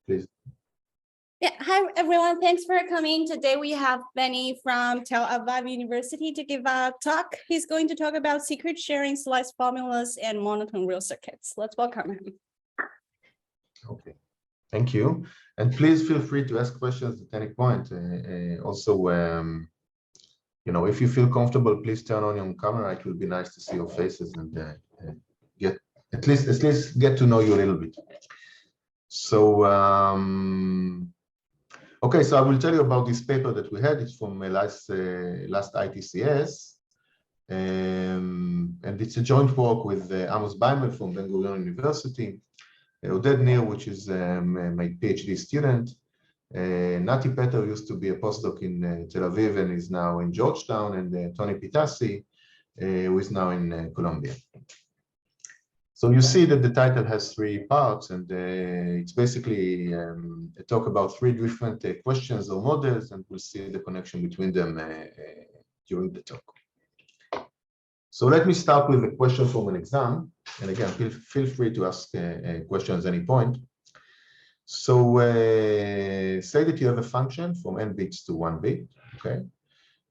please. Yeah, hi everyone. Thanks for coming. Today we have Benny from Tel Aviv University to give a talk. He's going to talk about secret sharing, slice formulas, and monotone real circuits. Let's welcome him. Okay, thank you. And please feel free to ask questions at any point. Also, you know, if you feel comfortable, please turn on your camera. It will be nice to see your faces and get at least get to know you a little bit. So. Okay, so I will tell you about this paper that we had. It's from last ITCS, and it's a joint work with Amos Baimel from Ben-Gurion University, Oded Nir, which is my PhD student, Nati Peter used to be a postdoc in Tel Aviv and is now in Georgetown, and Tony Pitassi, who is now in Columbia. So you see that the title has three parts, and it's basically a talk about three different questions or models, and we'll see the connection between them during the talk. So let me start with a question from an exam, and again, feel free to ask questions at any point. So say that you have a function from n bits to 1 bit, okay?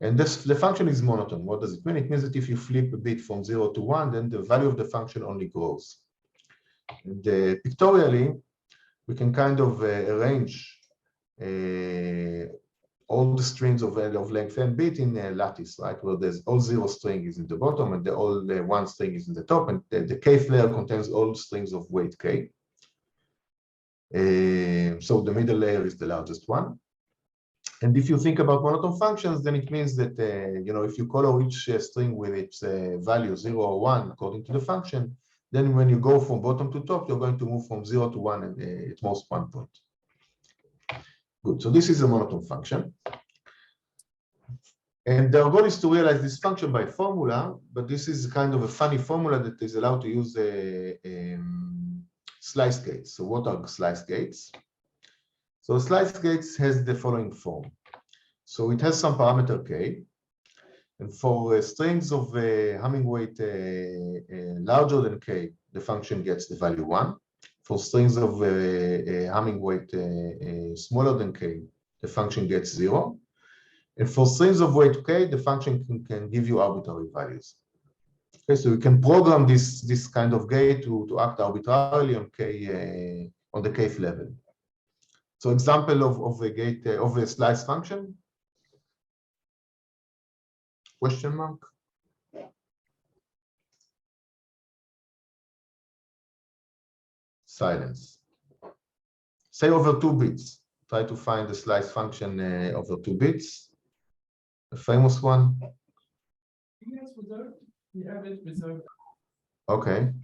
And the function is monotone. What does it mean? It means that if you flip a bit from 0 to 1, then the value of the function only grows. And pictorially, we can kind of arrange all the strings of length n bit in a lattice, right? Where there's all 0 string is in the bottom and all 1 string is in the top, and the kth layer contains all strings of weight k. So the middle layer is the largest one. And if you think about monotone functions, then it means that, you know, if you color each string with its value 0 or 1 according to the function, then when you go from bottom to top, you're going to move from 0 to 1 at most 1 point. Good, so this is a monotone function. And our goal is to realize this function by formula, but this is kind of a funny formula that is allowed to use slice gates. So what are slice gates? So slice gates has the following form. So it has some parameter k, and for strings of Hamming weight larger than k, the function gets the value 1. For strings of Hamming weight smaller than k, the function gets 0. And for strings of weight k, the function can give you arbitrary values. Okay, so you can program this kind of gate to act arbitrarily on k on the kth level. So example of a gate of a slice function? Question mark? Silence. Say over 2 bits. Try to find the slice function over 2 bits. A famous one. Yes, we have it reserved. Okay.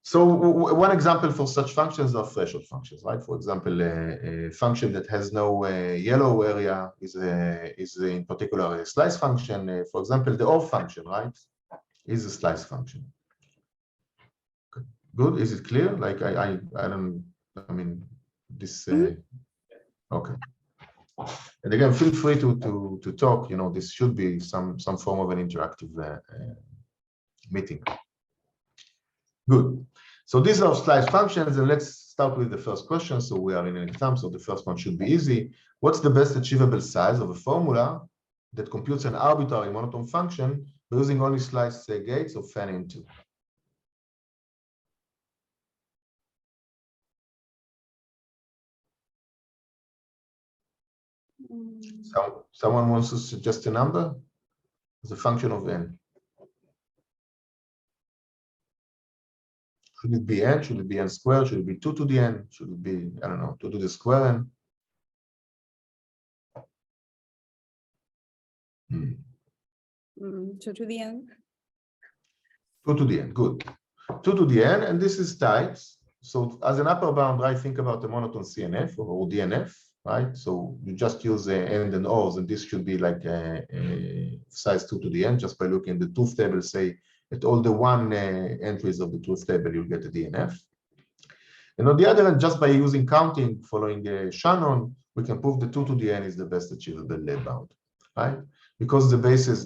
So one example for such functions are threshold functions, right? For example, a function that has no yellow area is in particular a slice function. For example, the OR function, right, is a slice function. Okay. Good. Is it clear? Like I mean this. Okay. And again, feel free to talk. You know, this should be some form of an interactive meeting. Good. So these are slice functions, and let's start with the first question. So we are in an exam, so the first one should be easy. What's the best achievable size of a formula that computes an arbitrary monotone function by using only slice gates of n into? So someone wants to suggest a number as a function of n. Should it be n? Should it be n squared? Should it be 2 to the n? Should it be, I don't know, 2 to the square n? 2 to the n. 2 to the n, good. 2 to the n, and this is tight. So as an upper bound, right, think about the monotone CNF or DNF, right? So you just use and and ors, and this should be like a size 2 to the n just by looking at the truth table, say, at all the 1 entries of the truth table, you'll get a DNF. And on the other hand, just by using counting, following Shannon, we can prove the 2 to the n is the best achievable bound, right? Because the basis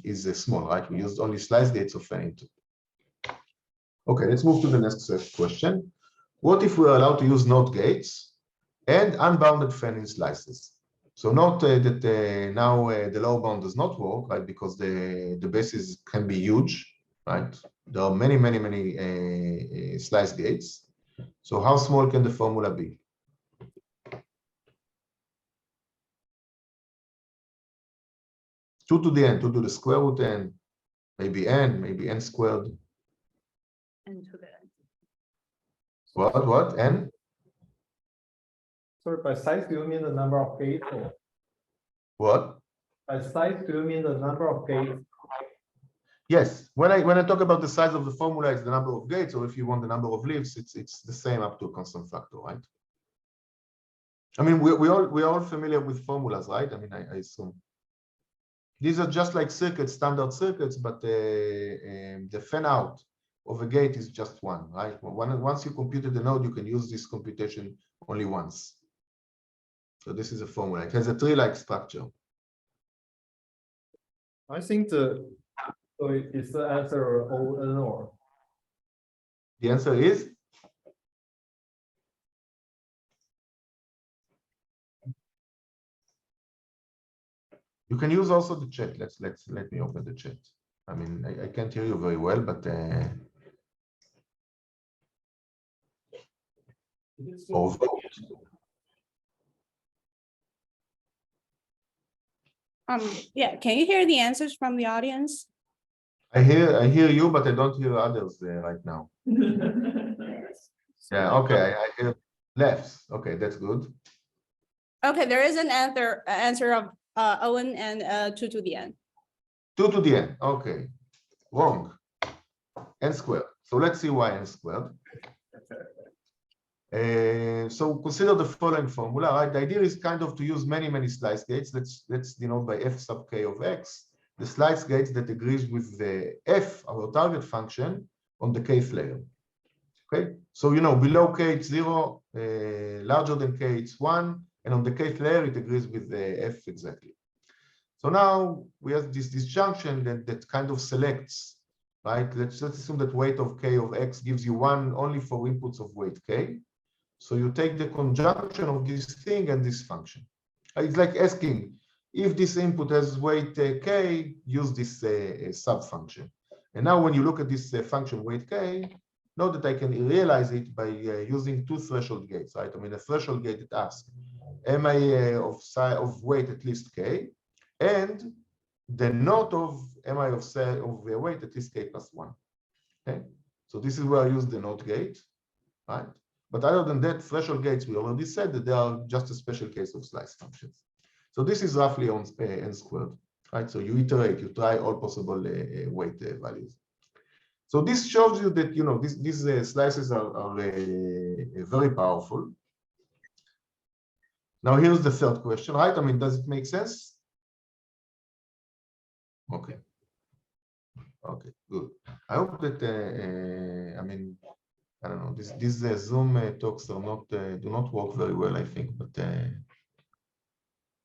is small, right? We used only slice gates of n into. Okay, let's move to the next question. What if we're allowed to use NOT gates and unbounded fan-in slices? So note that now the lower bound does not work, right? Because the bases can be huge, right? There are many slice gates. So how small can the formula be? Two to the n, 2 to the square root n, maybe n squared. And to the n. What? N? Sorry, by size, do you mean the number of gates? Or What? by size, do you mean the number of gates? Yes. When I talk about the size of the formula, it's the number of gates, or if you want the number of leaves, it's the same up to a constant factor, right? I mean, we're all familiar with formulas, right? I mean, I assume. These are just like circuits, standard circuits, but the fan out of a gate is just one, right? Once you computed the node, you can use this computation only once. So this is a formula. It has a tree-like structure. I think so it's the answer O N or. The answer is you can use also the chat. Let me open the chat. I mean, I can't hear you very well, but or vote. Yeah, can you hear the answers from the audience? I hear you, but I don't hear others right now. Yeah, okay, I hear lefts. Okay, that's good. Okay, there is an answer of Owen and 2 to the n. 2 to the n. Okay, wrong. N squared. So let's see why n squared. So consider the following formula, right? The idea is kind of to use many slice gates. Let's denote by f sub k of x the slice gates that agrees with the f, our target function, on the kth layer. Okay, so below k it's 0, larger than k it's 1, and on the kth layer it agrees with the f exactly. So now we have this disjunction that kind of selects, right? Let's assume that weight of k of x gives you 1 only for inputs of weight k. So you take the conjunction of this thing and this function. It's like asking if this input has weight k, use this sub-function. And now when you look at this function weight k, note that I can realize it by using two threshold gates, right? I mean, a threshold gate that asks, am I of weight at least k? And the note of am I of weight at least k plus 1. Okay, so this is where I use the NOT gate, right? But other than that, threshold gates, we already said that they are just a special case of slice functions. So this is roughly on n squared, right? So you iterate, you try all possible weight values. So this shows you that these slices are very powerful. Now here's the third question, right? I mean, does it make sense? Okay. Okay, good. I hope that I mean, I don't know. These Zoom talks do not work very well, I think. But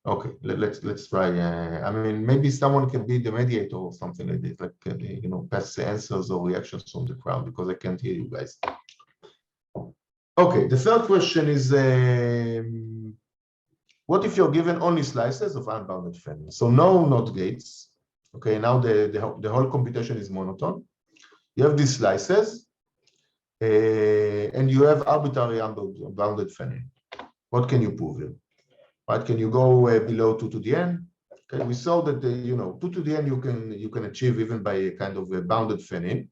okay, let's try. I mean, maybe someone can be the mediator or something like this, like pass answers or reactions from the crowd, because I can't hear you guys. Okay, the third question is, what if you're given only slices of unbounded fan? So no NOT gates. Okay, now the whole computation is monotone. You have these slices, and you have arbitrary unbounded fan. What can you prove here? Right? Can you go below 2 to the n? Okay, we saw that 2 to the n you can achieve even by a kind of a bounded fan-in.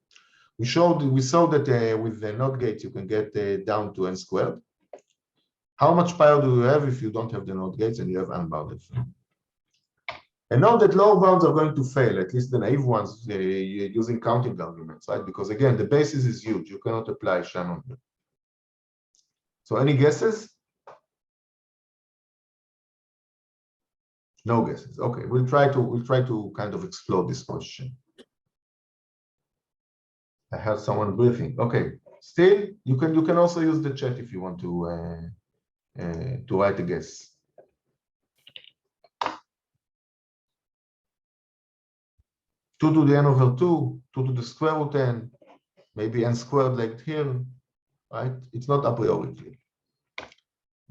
We saw that with the NOT gates you can get down to n squared. How much power do you have if you don't have the NOT gates and you have unbounded fan? And now that lower bounds are going to fail, at least the naive ones, using counting arguments, right? Because again, the basis is huge. You cannot apply Shannon here. So any guesses? No guesses. Okay, we'll try to kind of explore this question. I have someone briefing. Okay, still you can also use the chat if you want to write a guess. Two to the n over 2, 2 to the square root n, maybe n squared like here. right? It's not a priori clear.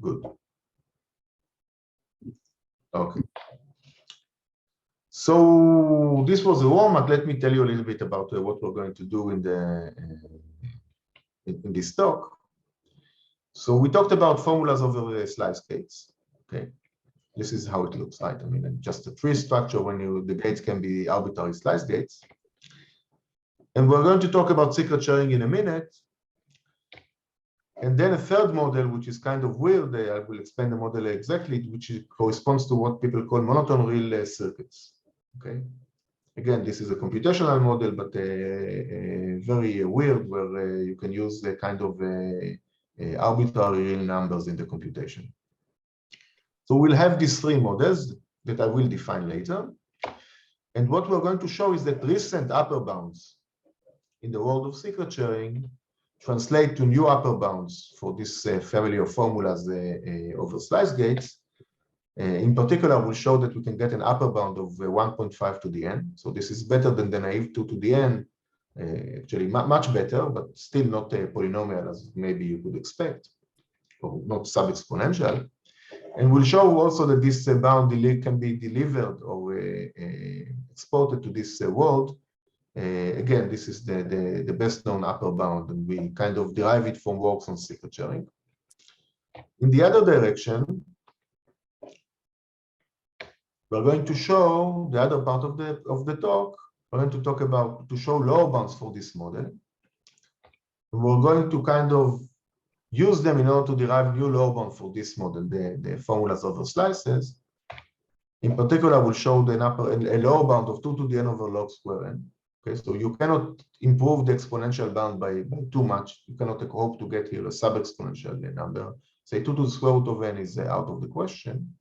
Good. Okay. So this was the warm-up. Let me tell you a little bit about what we're going to do in the in this talk. So we talked about formulas over slice gates. Okay, this is how it looks, right? I mean, just a tree structure when the gates can be arbitrary slice gates. And we're going to talk about secret sharing in a minute. And then a third model, which is kind of weird, I will explain the model exactly, which corresponds to what people call monotone real circuits. Okay. Again, this is a computational model, but very weird, where you can use the kind of arbitrary real numbers in the computation. So we'll have these three models that I will define later. And what we're going to show is that recent upper bounds in the world of secret sharing translate to new upper bounds for this family of formulas over slice gates. In particular, we'll show that we can get an upper bound of 1.5 to the n. So this is better than the naive 2 to the n, actually much better, but still not a polynomial as maybe you could expect, or not sub-exponential. And we'll show also that this bound can be delivered or exported to this world. Again, this is the best known upper bound, and we kind of derive it from works on secret sharing. In the other direction, we're going to show the other part of the talk. We're going to talk about to show lower bounds for this model. And we're going to kind of use them in order to derive new lower bound for this model, the formulas over slices. In particular, we'll show a lower bound of 2 to the n over log square n. Okay, so you cannot improve the exponential bound by too much. You cannot hope to get here a sub-exponential number. Say 2 to the square root of n is out of the question.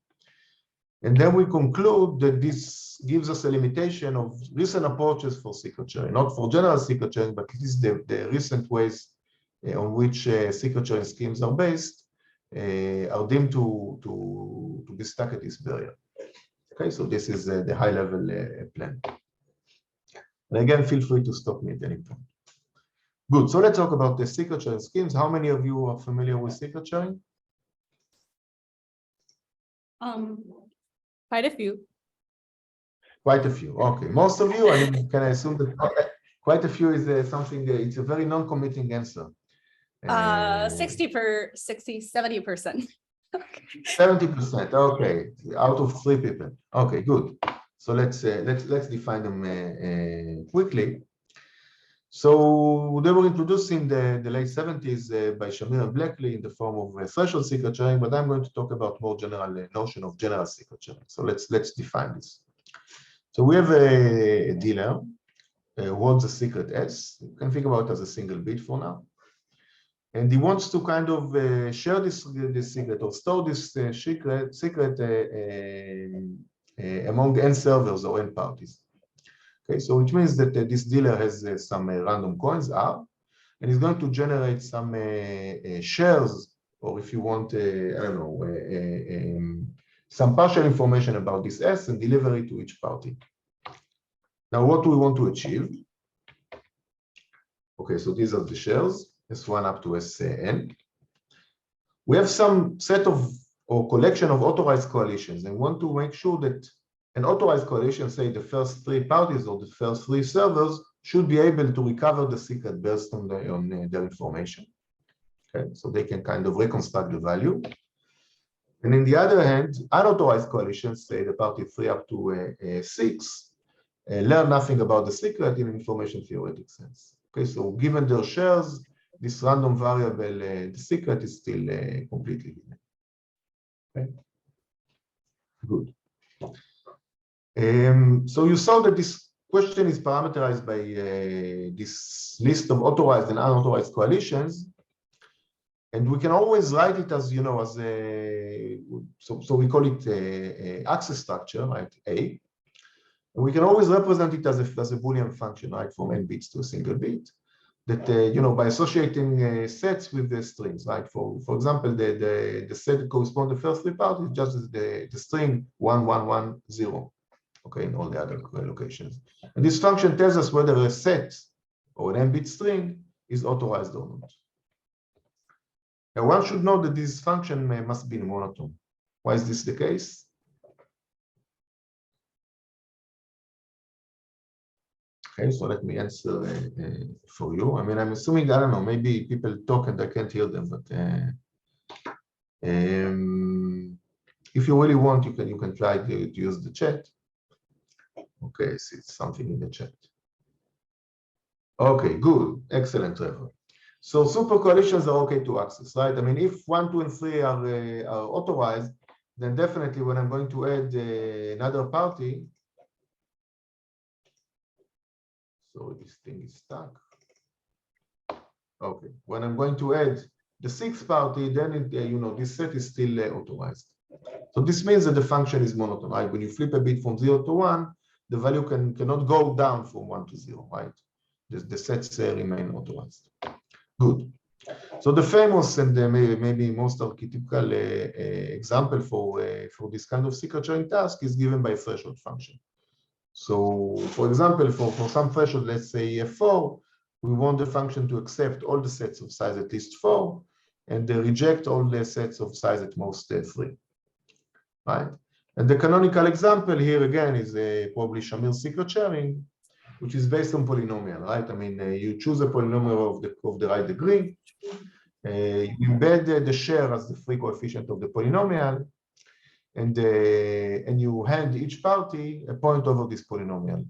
And then we conclude that this gives us a limitation of recent approaches for secret sharing, not for general secret sharing, but at least the recent ways on which secret sharing schemes are based are deemed to be stuck at this barrier. Okay, so this is the high-level plan. And again, feel free to stop me at any point. Good, so let's talk about the secret sharing schemes. How many of you are familiar with secret sharing? Quite a few. Quite a few. Okay, most of you. I mean, can I assume that quite a few is something? It's a very non-committing answer. 70%. 70%. Okay, out of 3 people. Okay, good. So let's define them quickly. So they were introduced in the late 70s by Shamir and Blackley in the form of threshold secret sharing, but I'm going to talk about more general notion of general secret sharing. So let's define this. So we have a dealer who holds a secret S. You can think about it as a single bit for now. And he wants to kind of share this secret or store this secret among n servers or n parties. Okay, so which means that this dealer has some random coins R, and he's going to generate some shares, or if you want, I don't know, some partial information about this S and deliver it to each party. Now, what do we want to achieve? Okay, so these are the shares, S1 up to Sn. We have some set of or collection of authorized coalitions, and want to make sure that an authorized coalition, say the first 3 parties or the first 3 servers, should be able to recover the secret based on their information. Okay, so they can kind of reconstruct the value. And in the other hand, unauthorized coalitions, say the party 3 up to 6, learn nothing about the secret in information theoretic sense. Okay, so given their shares, this random variable, the secret is still completely hidden. Okay, good. So you saw that this question is parameterized by this list of authorized and unauthorized coalitions, and we can always write it as, you know, as a, so we call it a access structure, right? A. And we can always represent it as a Boolean function, right, from n bits to a single bit. That you know, by associating sets with the strings, right? For example, the set that corresponds to the first 3 parts is just the string 1, 1, 1, 0. Okay, in all the other locations. And this function tells us whether a set or an n-bit string is authorized or not. Now, one should know that this function must be monotone. Why is this the case? Okay, so let me answer for you. I mean, I'm assuming, I don't know, maybe people talk and I can't hear them, but if you really want, you can try to use the chat. Okay, see, it's something in the chat. Okay, good, excellent, Trevor. So supercoalitions are okay to access, right? I mean, if 1, 2, and 3 are authorized, then definitely when I'm going to add another party, so this thing is stuck. Okay, when I'm going to add the 6th party, then it, this set is still authorized. So this means that the function is monotone, right? When you flip a bit from 0 to 1, the value cannot go down from 1 to 0, right? The sets remain authorized. Good. So the famous and maybe most archetypical example for this kind of secret sharing task is given by a threshold function. So for example, for some threshold, let's say f4, we want the function to accept all the sets of size at least 4 and reject all the sets of size at most 3, right? And the canonical example here again is probably Shamir secret sharing, which is based on polynomial, right? I mean, you choose a polynomial of the right degree, you embed the share as the free coefficient of the polynomial, and you hand each party a point over this polynomial.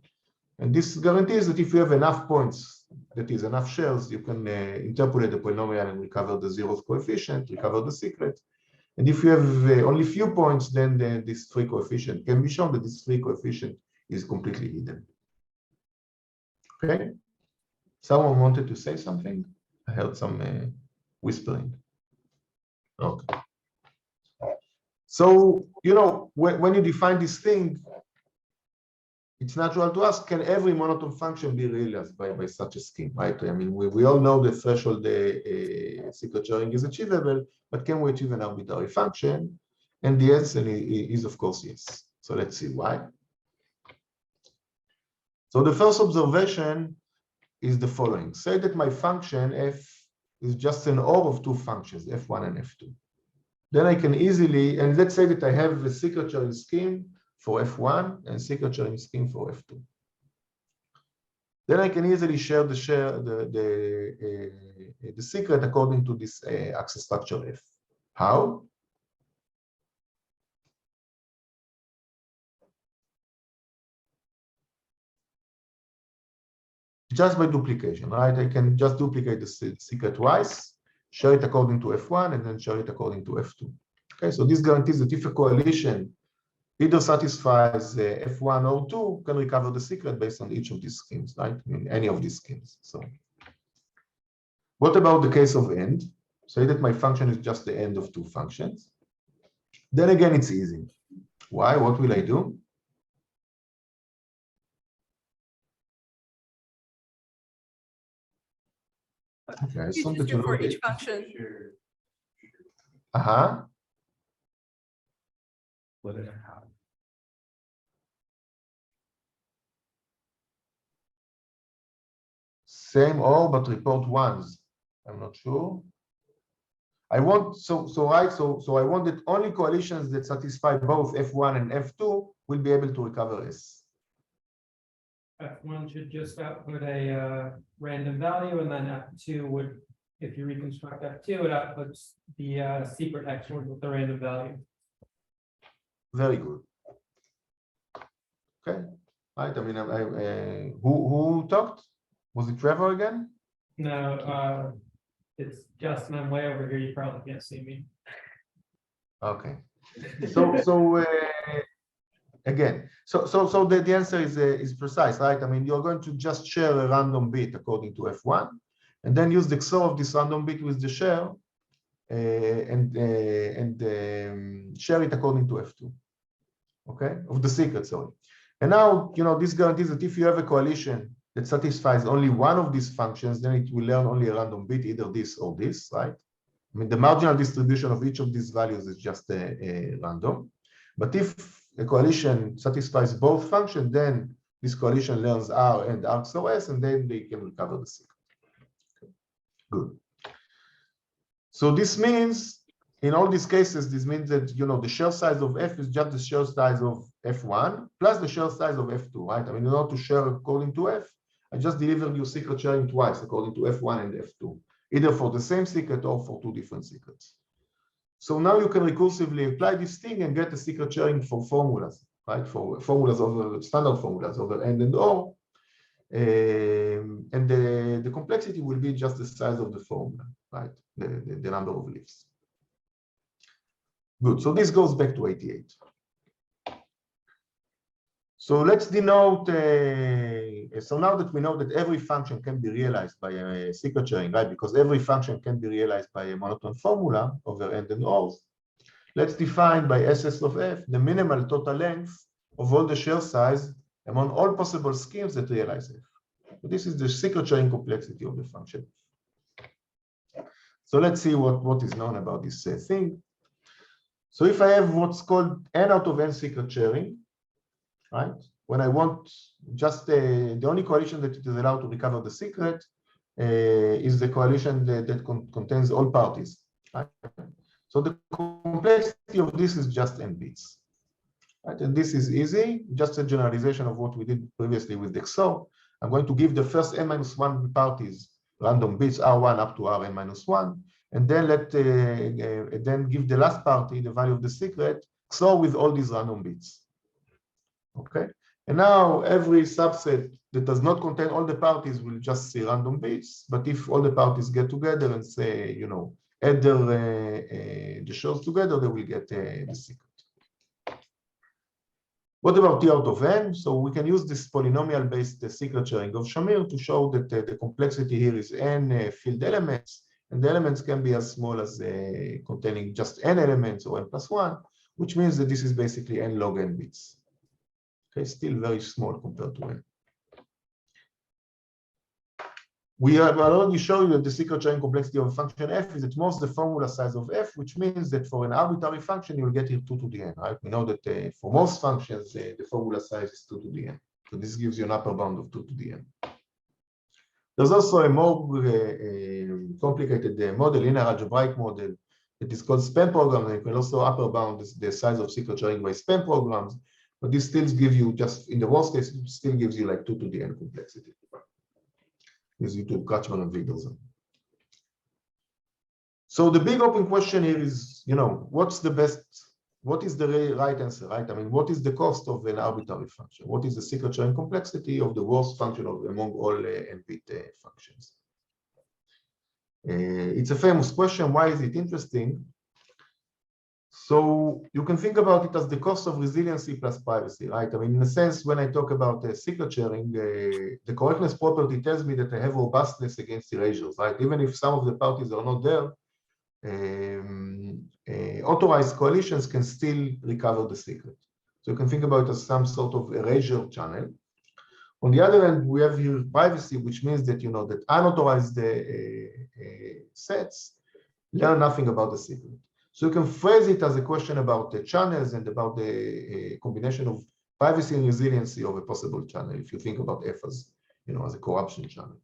And this guarantees that if you have enough points, that is enough shares, you can interpolate the polynomial and recover the zeroth coefficient, recover the secret. And if you have only few points, then this free coefficient can be shown that this free coefficient is completely hidden. Okay. Someone wanted to say something? I heard some whispering. Okay. So, when you define this thing, it's natural to ask, can every monotone function be realized by such a scheme, right? I mean, we all know the threshold secret sharing is achievable, but can we achieve an arbitrary function? And the answer is, of course, yes. So let's see why. So the first observation is the following. Say that my function f is just an OR of two functions, f1 and f2. Then I can easily, and let's say that I have a secret sharing scheme for f1 and secret sharing scheme for f2. Then I can easily share the secret according to this access structure f. How? Just by duplication, right? I can just duplicate the secret twice, share it according to f1, and then share it according to f2. Okay, so this guarantees that if a coalition either satisfies f1 or 2, can recover the secret based on each of these schemes, right? I mean, any of these schemes. So, what about the case of end? Say that my function is just the end of two functions. Then again, it's easy. Why? What will I do? Okay, I assume that you know for each function. Let it happen. Same or, but report ones. I'm not sure. I want so I want that only coalitions that satisfy both f1 and f2 will be able to recover S. F1 should just output a random value, and then F2 would, if you reconstruct F2, it outputs the secret XOR with the random value. Very good. Okay, right. I mean, who talked? Was it Trevor again? No, it's Justin. I'm way over here. You probably can't see me. Okay. Again, the answer is precise, right? I mean, you're going to just share a random bit according to f1, and then use the XOR of this random bit with the share, and share it according to f2. Okay, of the secret, sorry. And now, this guarantees that if you have a coalition that satisfies only one of these functions, then it will learn only a random bit, either this or this, right? I mean, the marginal distribution of each of these values is just a random. But if a coalition satisfies both functions, then this coalition learns R and R XOR S, and then they can recover the secret. Okay. Good. So this means, in all these cases, this means that, you know, the shell size of F is just the shell size of F1 plus the shell size of F2, right? I mean, in order to share according to F, I just delivered you secret sharing twice according to F1 and F2, either for the same secret or for two different secrets. So now you can recursively apply this thing and get a secret sharing for formulas, right? For formulas over standard formulas over N and O. And the complexity will be just the size of the formula, right? The number of leaves. Good, so this goes back to 88. So let's denote, so now that we know that every function can be realized by a secret sharing, right? Because every function can be realized by a monotone formula over N and O's. Let's define by SS of F the minimal total length of all the shell size among all possible schemes that realize F. So this is the secret sharing complexity of the function. So let's see what is known about this thing. So if I have what's called N out of N secret sharing, right? When I want just the only coalition that it is allowed to recover the secret is the coalition that contains all parties, right? So the complexity of this is just N bits, right? And this is easy, just a generalization of what we did previously with the XOR. I'm going to give the first N-1 parties random bits R1 up to Rn-1, and then then give the last party the value of the secret XOR with all these random bits. Okay, and now every subset that does not contain all the parties will just see random bits. But if all the parties get together and say, you know, add the shells together, they will get the secret. What about T out of N? So we can use this polynomial-based secret sharing of Shamir to show that the complexity here is N field elements, and the elements can be as small as containing just N elements or N+1, which means that this is basically N log N bits. Okay, still very small compared to N. We have already shown you that the secret sharing complexity of a function F is at most the formula size of F, which means that for an arbitrary function, you will get here 2 to the N, right? We know that for most functions, the formula size is 2 to the N. So this gives you an upper bound of 2 to the N. There's also a more complicated model, linear algebraic model, that is called span program. And you can also upper bound the size of secret sharing by span programs. But this still gives you, just in the worst case, it still gives you like 2 to the N complexity. Gives you 2 Kachman and Wigderson. So the big open question here is, you know, what is the right answer, right? I mean, what is the cost of an arbitrary function? What is the secret sharing complexity of the worst function among all n-bit functions? It's a famous question. Why is it interesting? So you can think about it as the cost of resiliency plus privacy, right? I mean, in a sense, when I talk about secret sharing, the correctness property tells me that I have robustness against erasures, right? Even if some of the parties are not there, authorized coalitions can still recover the secret. So you can think about it as some sort of erasure channel. On the other hand, we have here privacy, which means that, you know, that unauthorized sets learn nothing about the secret. So you can phrase it as a question about the channels and about the combination of privacy and resiliency of a possible channel, if you think about F as, you know, as a corruption channel.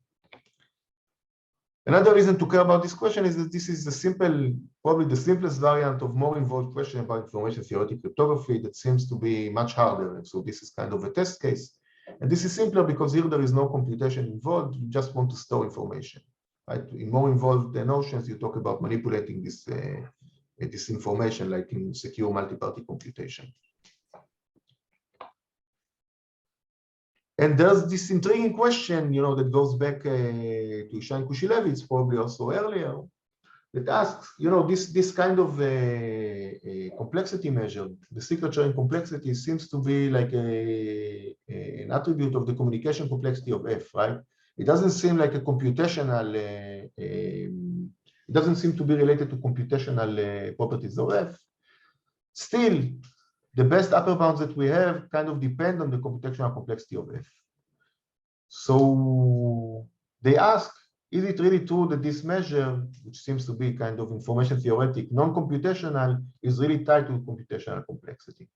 Another reason to care about this question is that this is the simple, probably the simplest variant of more involved question about information theoretic cryptography that seems to be much harder. And so this is kind of a test case. And this is simpler because here there is no computation involved. You just want to store information, right? In more involved notions, you talk about manipulating this information, like in secure multi-party computation. And there's this intriguing question, you know, that goes back to Shine Kushilevitz, probably also earlier, that asks, you know, this kind of complexity measure, the secret sharing complexity, seems to be like an attribute of the communication complexity of F, right? It doesn't seem like a computational, it doesn't seem to be related to computational properties of F. Still, the best upper bounds that we have kind of depend on the computational complexity of F. So they ask, is it really true that this measure, which seems to be kind of information theoretic, non-computational, is really tied to computational complexity?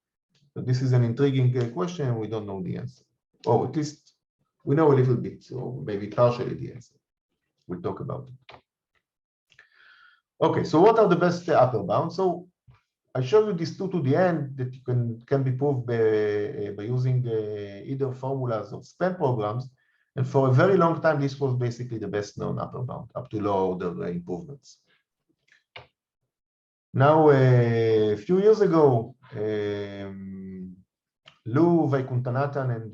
So this is an intriguing question, and we don't know the answer. Or at least we know a little bit, or maybe partially the answer. We'll talk about it. Okay, so what are the best upper bounds? So I show you this 2 to the n that you can be proved by using either formulas of span programs. And for a very long time, this was basically the best known upper bound up to low order improvements. Now, a few years ago, Liu, Vaikuntanathan, and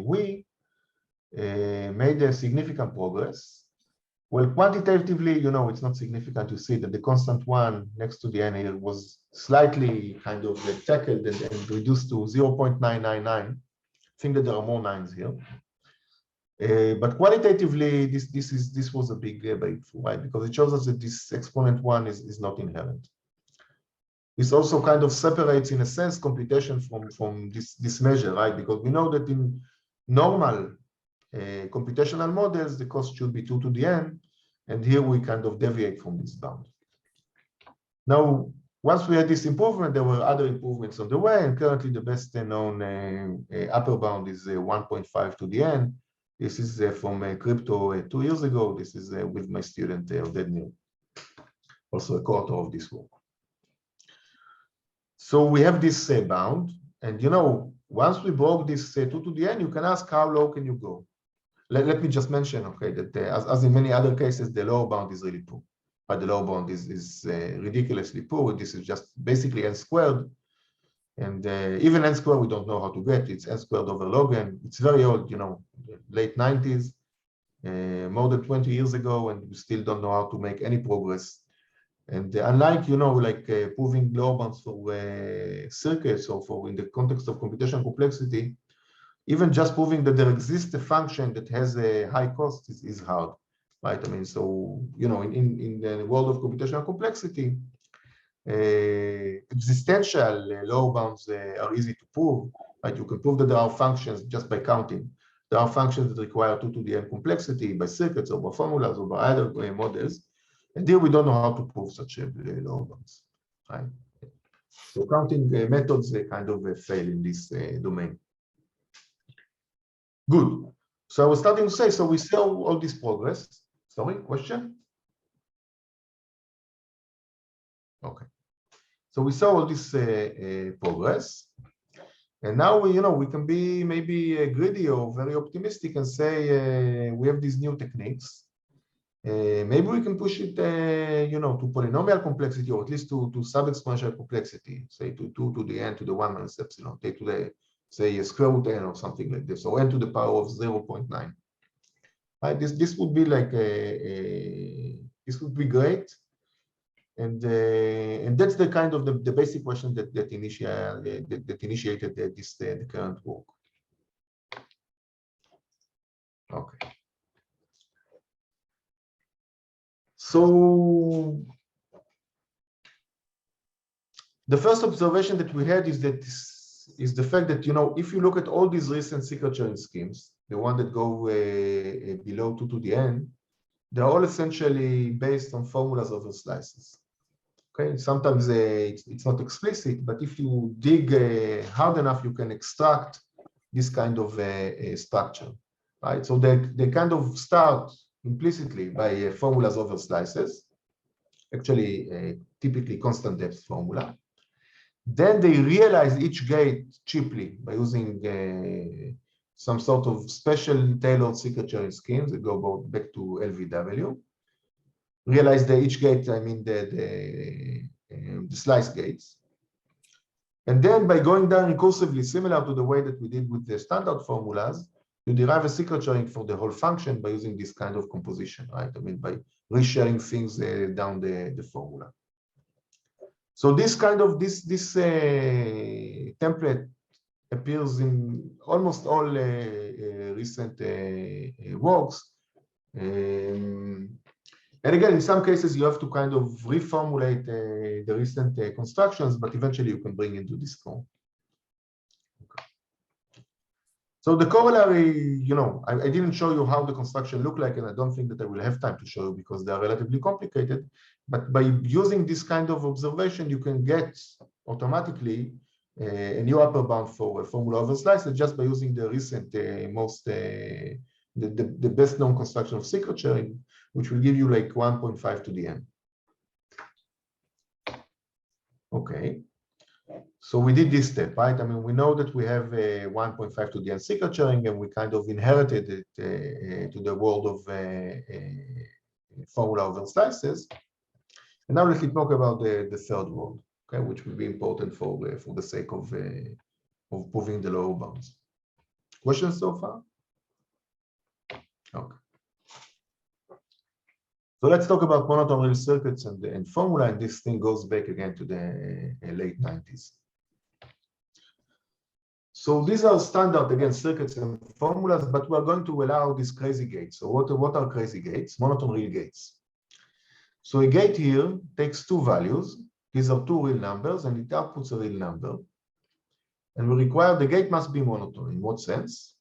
we made a significant progress. Well, quantitatively, you know, it's not significant to see that the constant one next to the n here was slightly kind of tackled and reduced to 0.999. I think that there are more nines here. But qualitatively, this was a big breakthrough, right? Because it shows us that this exponent one is not inherent. This also kind of separates, in a sense, computation from this measure, right? Because we know that in normal computational models, the cost should be 2 to the n, and here we kind of deviate from this bound. Now, once we had this improvement, there were other improvements on the way, and currently the best known upper bound is 1.5 to the n. This is from crypto 2 years ago. This is with my student Duality Nir, also a co-author of this work. So we have this bound, and you know, once we broke this 2 to the n, you can ask how low can you go? Let me just mention, okay, that as in many other cases, the lower bound is really poor. But the lower bound is ridiculously poor. This is just basically n squared. And even n squared, we don't know how to get. It's n squared over log n. It's very old, you know, late 90s, more than 20 years ago, and we still don't know how to make any progress. And unlike, you know, like proving lower bounds for circuits or for in the context of computational complexity, even just proving that there exists a function that has a high cost is hard, right? I mean, so, you know, in the world of computational complexity, existential lower bounds are easy to prove, right? You can prove that there are functions just by counting. There are functions that require 2 to the n complexity by circuits or by formulas or by other models. And here we don't know how to prove such lower bounds, right? So counting methods kind of fail in this domain. Good. So I was starting to say, so we saw all this progress. Sorry, question? Okay. So we saw all this progress. And now we, you know, we can be maybe greedy or very optimistic and say we have these new techniques. Maybe we can push it, you know, to polynomial complexity, or at least to sub-exponential complexity, say to 2 to the n to the 1 minus epsilon, take to the, say, a square root n or something like this, or n to the power of 0.9. Right? This would be like this would be great, and that's the kind of the basic question that initiated this the current work. Okay. So the first observation that we had is that is the fact that, you know, if you look at all these recent secret sharing schemes, the one that go below 2 to the n, they're all essentially based on formulas over slices. Okay, sometimes it's not explicit, but if you dig hard enough, you can extract this kind of structure, right? So they kind of start implicitly by formulas over slices, actually typically constant depth formula. Then they realize each gate cheaply by using some sort of special tailored secret sharing schemes that go back to LVW. Realize that each gate, I mean the slice gates. And then by going down recursively, similar to the way that we did with the standard formulas, you derive a secret sharing for the whole function by using this kind of composition, right? I mean, by resharing things down the formula. So this kind of this template appears in almost all recent works. And again, in some cases, you have to kind of reformulate the recent constructions, but eventually you can bring into this form. Okay. So the corollary, you know, I didn't show you how the construction look like, and I don't think that I will have time to show you because they are relatively complicated. But by using this kind of observation, you can get automatically a new upper bound for a formula over slices just by using the recent, the best known construction of secret sharing, which will give you like 1.5 to the n. Okay. So we did this step, right? I mean, we know that we have 1.5 to the n secret sharing, and we kind of inherited it to the world of formula over slices. And now let's talk about the third world, okay, which will be important for the sake of proving the lower bounds. Questions so far? Okay. So let's talk about monotone real circuits and formula, and this thing goes back again to the late 90s. So these are standard, again, circuits and formulas, but we're going to allow these crazy gates. So what are crazy gates? Monotone real gates. So a gate here takes two values. These are two real numbers, and it outputs a real number. And we require the gate must be monotone. In what sense?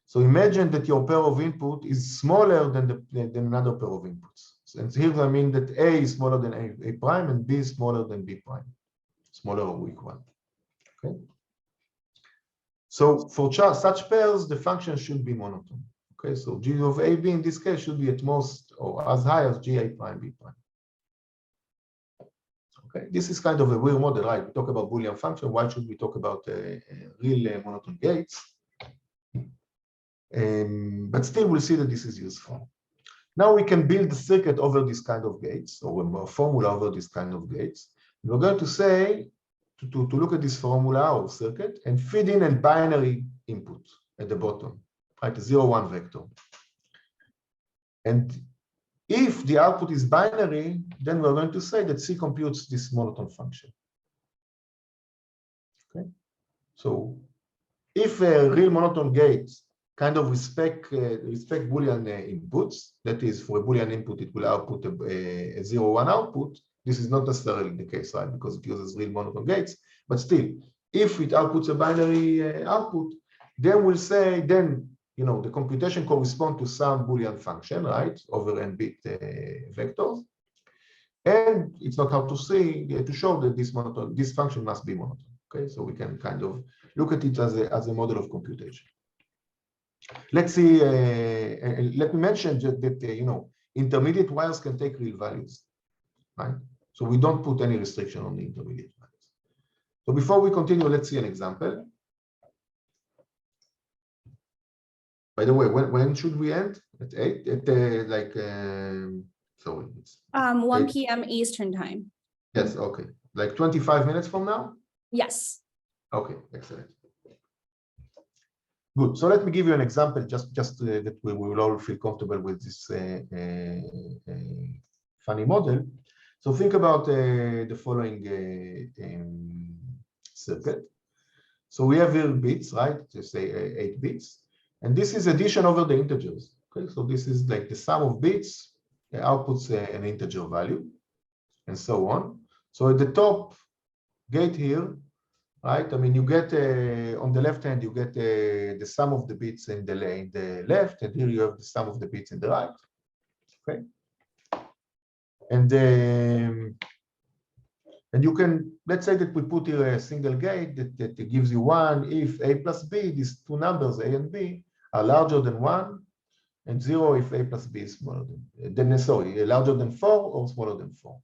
So imagine that your pair of input is smaller than another pair of inputs. And here I mean that A is smaller than A prime and B is smaller than B prime, smaller or equal. Okay. So for such pairs, the function should be monotone. Okay, so G of AB in this case should be at most or as high as G A prime B prime. Okay, this is kind of a weird model, right? We talk about Boolean function. Why should we talk about real monotone gates? But still, we'll see that this is useful. Now we can build a circuit over this kind of gates, or a formula over this kind of gates. We're going to say to look at this formula or circuit and feed in a binary input at the bottom, right? A 0, 1 vector. And if the output is binary, then we're going to say that C computes this monotone function. Okay. So if a real monotone gate kind of respect Boolean inputs, that is, for a Boolean input, it will output a 0, 1 output. This is not necessarily the case, right? Because it uses real monotone gates. But still, if it outputs a binary output, then we'll say, then, you know, the computation corresponds to some Boolean function, right? Over n bit vectors. And it's not hard to see, to show that this function must be monotone. Okay, so we can kind of look at it as a model of computation. Let's see, let me mention that, you know, intermediate wires can take real values, right? So we don't put any restriction on the intermediate values. So before we continue, let's see an example. By the way, when should we end? At 8? Sorry. It's 1 p.m. Eastern time. Yes, okay. Like 25 minutes from now? Yes. Okay, excellent. Good. So let me give you an example, just that we will all feel comfortable with this funny model. So think about the following circuit. So we have here bits, right? Just say 8 bits. And this is addition over the integers. Okay, so this is like the sum of bits, outputs an integer value, and so on. So at the top gate here, right? I mean, you get on the left hand, you get the sum of the bits in the left, and here you have the sum of the bits in the right. Okay, and you can, let's say that we put here a single gate that gives you 1 if A plus B, these two numbers A and B are larger than 1, and 0 if A plus B is smaller than sorry, larger than 4 or smaller than 4.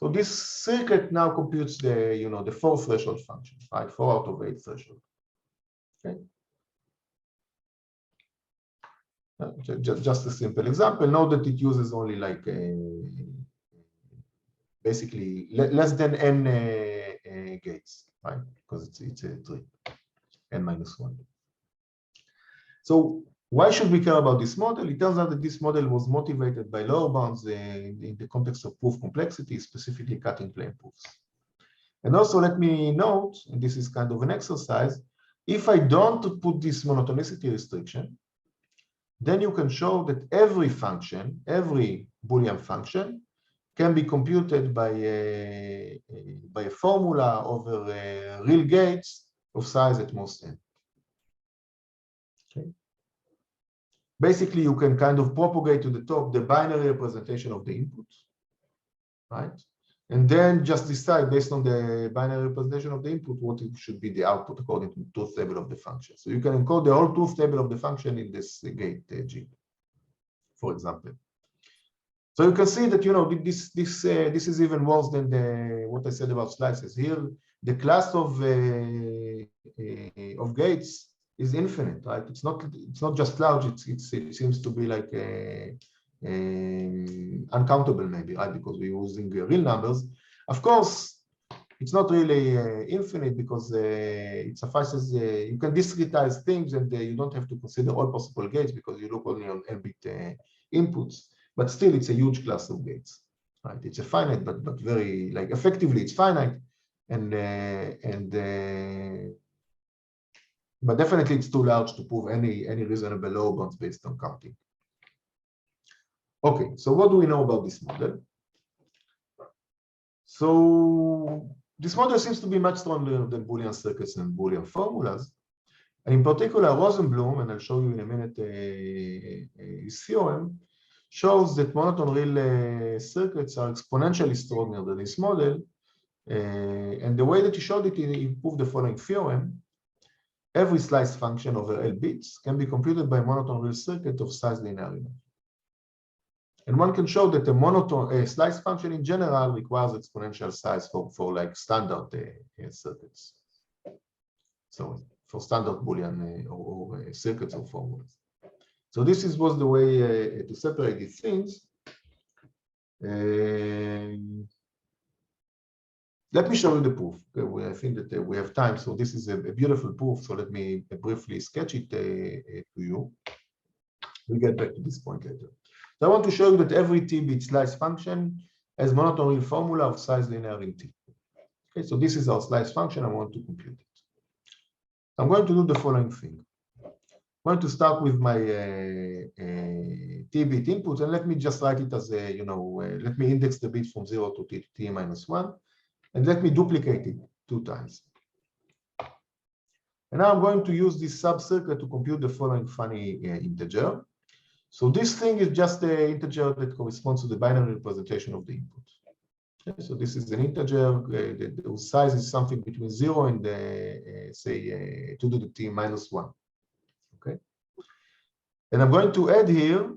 So this circuit now computes the, you know, the 4 threshold function, right? 4 out of 8 threshold. Okay. Just a simple example. Note that it uses only like basically less than n gates, right? Because it's a tree, n minus 1. So why should we care about this model? It turns out that this model was motivated by lower bounds in the context of proof complexity, specifically cutting plane proofs. And also let me note, and this is kind of an exercise, if I don't put this monotonicity restriction, then you can show that every function, every Boolean function, can be computed by a formula over real gates of size at most n. Okay. Basically, you can kind of propagate to the top the binary representation of the input, right? And then just decide based on the binary representation of the input what it should be the output according to the truth table of the function. So you can encode the whole truth table of the function in this gate G, for example. So you can see that this is even worse than what I said about slices. Here, the class of gates is infinite, right? It's not just large. It seems to be like uncountable, maybe, right? Because we're using real numbers. Of course, it's not really infinite because it suffices. You can discretize things, and you don't have to consider all possible gates because you look only on n-bit inputs. But still, it's a huge class of gates, right? It's a finite, but very like effectively, it's finite, but definitely it's too large to prove any reasonable lower bounds based on counting. Okay, so what do we know about this model? So this model seems to be much stronger than Boolean circuits and Boolean formulas. And in particular, Rosenblum, and I'll show you in a minute his theorem, shows that monotone real circuits are exponentially stronger than this model. And the way that he showed it, he proved the following theorem. Every slice function over L bits can be computed by a monotone real circuit of size linear enough. And one can show that a slice function in general requires exponential size for like standard circuits. So for standard Boolean or circuits or formulas. So this was the way to separate these things. Let me show you the proof. Okay, I think that we have time, so this is a beautiful proof. So let me briefly sketch it to you. We'll get back to this point later. So I want to show you that every t-bit slice function has monotone real formula of size linear in t. Okay, so this is our slice function. I want to compute it. I'm going to do the following thing. I'm going to start with my t-bit input, and let me just write it as a, let me index the bit from 0 to t minus 1, and let me duplicate it 2 times. And now I'm going to use this subcircuit to compute the following funny integer. So this thing is just the integer that corresponds to the binary representation of the input. Okay, so this is an integer whose size is something between 0 and say 2 to the t minus 1. Okay, and I'm going to add here